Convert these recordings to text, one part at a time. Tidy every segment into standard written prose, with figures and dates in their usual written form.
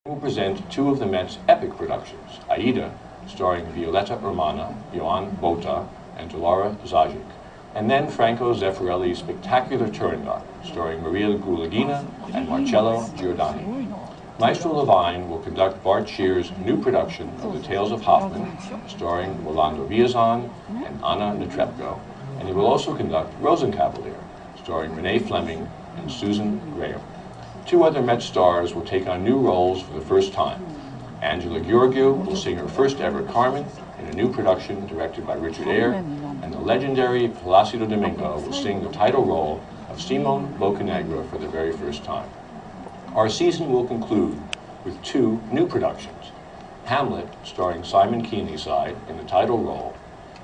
will present two of the Met's epic productions, Aida, starring Violetta Urmana, Ioan Bota, and Laura Zajic, and then Franco Zeffirelli's spectacular Turandot, starring Maria Gulagina and Marcello Giordani. Maestro Levine will conduct Bart Shear's new production of The Tales of Hoffmann, starring Rolando Villazon and Anna Netrebko, and he will also conduct Rosenkavalier, starring Renee Fleming and Susan Graham. Two other Met stars will take on new roles for the first time. Angela Gheorghiu will sing her first ever Carmen in a new production directed by Richard Eyre, and the legendary Plácido Domingo will sing the title role of Simon Boccanegra for the very first time. Our season will conclude with two new productions, Hamlet, starring Simon Keenlyside in the title role,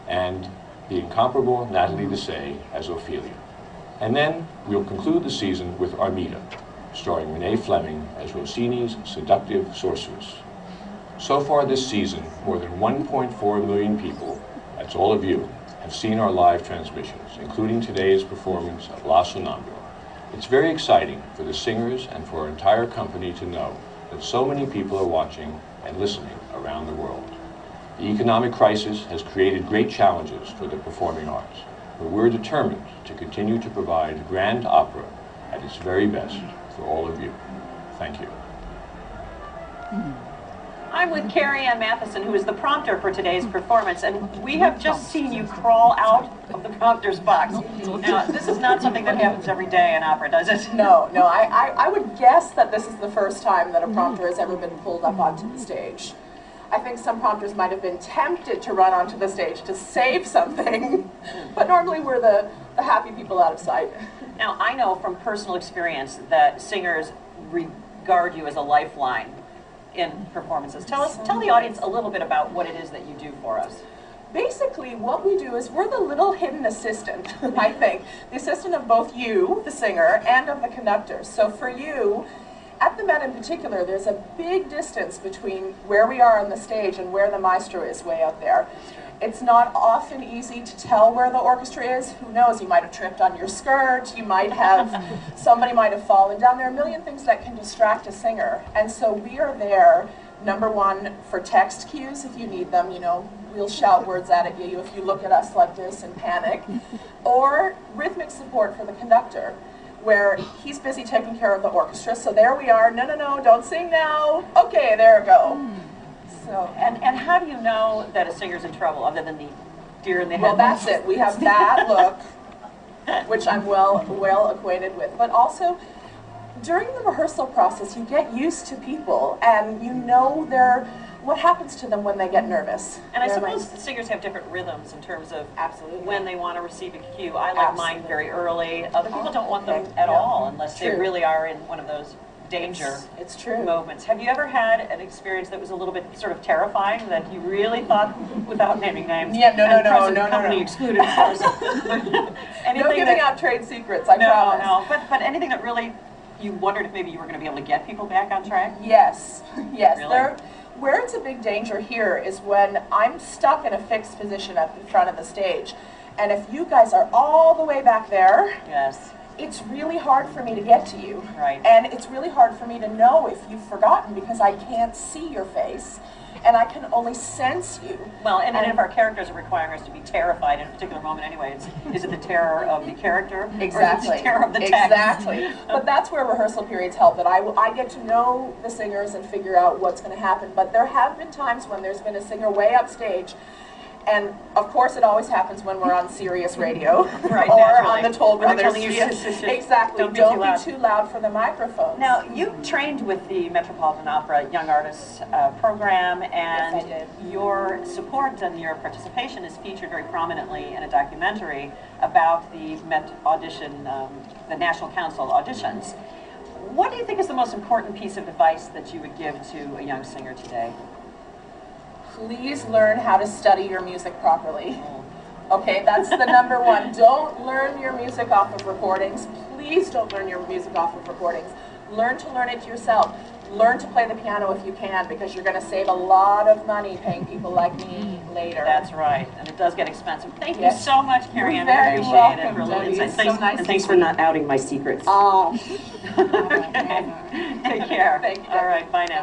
and the incomparable Nathalie Dessay as Ophelia. And then we'll conclude the season with Armida, starring Renee Fleming as Rossini's seductive sorceress. So far this season, more than 1.4 million people, that's all of you, have seen our live transmissions, including today's performance of La Sonnambula. It's very exciting for the singers and for our entire company to know that so many people are watching and listening around the world. The economic crisis has created great challenges for the performing arts, but we're determined to continue to provide grand opera at its very best for all of you. Thank you. I'm with C A Matheson, who is the prompter for today's performance, and we have just seen you crawl out of the prompter's box. Now, this is not something that happens every day in opera, does it? No, I would guess that this is the first time that a prompter has ever been pulled up onto the stage. I think some prompters might have been tempted to run onto the stage to save something, but normally we're the happy people out of sight. Now, I know from personal experience that singers regard you as a lifeline in performances. Tell the audience a little bit about what it is that you do for us. Basically, what we do is we're the little hidden assistant, I think. The assistant of both you, the singer, and of the conductor. So for you, at the Met in particular, there's a big distance between where we are on the stage and where the maestro is way out there. It's not often easy to tell where the orchestra is. Who knows, you might have tripped on your skirt, you might have, somebody might have fallen down. There are a million things that can distract a singer. And so we are there, number one, for text cues if you need them. You know, we'll shout words at you if you look at us like this and panic. Or rhythmic support for the conductor, where he's busy taking care of the orchestra. So there we are, no, don't sing now. Okay, there we go. So, and how do you know that a singer's in trouble, other than the deer in the headlights? Well, that's it. We have that look, which I'm well acquainted with. But also, during the rehearsal process, you get used to people, and you know what happens to them when they get nervous. And I suppose singers have different rhythms in terms of absolutely when they want to receive a cue. I like mine very early. Other people don't want them at all unless they really are in one of those danger moments. Have you ever had an experience that was a little bit sort of terrifying, that you really thought, without naming names, no, company excluded, of course. No giving out trade secrets, I promise. No, but anything that really, you wondered if maybe you were going to be able to get people back on track? Yes. Really? Where it's a big danger here is when I'm stuck in a fixed position at the front of the stage, and if you guys are all the way back there, it's really hard for me to get to you. Right. And it's really hard for me to know if you've forgotten because I can't see your face and I can only sense you. Well, and if our characters are requiring us to be terrified in a particular moment anyway, is it the terror of the character? Exactly. Or is it the terror of the text? Exactly. But that's where rehearsal periods help, that I get to know the singers and figure out what's going to happen. But there have been times when there's been a singer way upstage, and of course it always happens when we're on Sirius Radio or on the Toll Brothers. Exactly. Don't be too loud for the microphone. Now, you trained with the Metropolitan Opera Young Artists program, and yes, your support and your participation is featured very prominently in a documentary about the Met audition, the National Council auditions. What do you think is the most important piece of advice that you would give to a young singer today? Please learn how to study your music properly. Okay, that's the number one. Don't learn your music off of recordings. Please don't learn your music off of recordings. Learn to learn it yourself. Learn to play the piano if you can, because you're going to save a lot of money paying people like me later. That's right, and it does get expensive. Thank you so much, Carrie. I appreciate it. For a little insight. Thanks, thanks for not outing my secrets. Oh. Okay. Take care. Thank you. All right, bye now.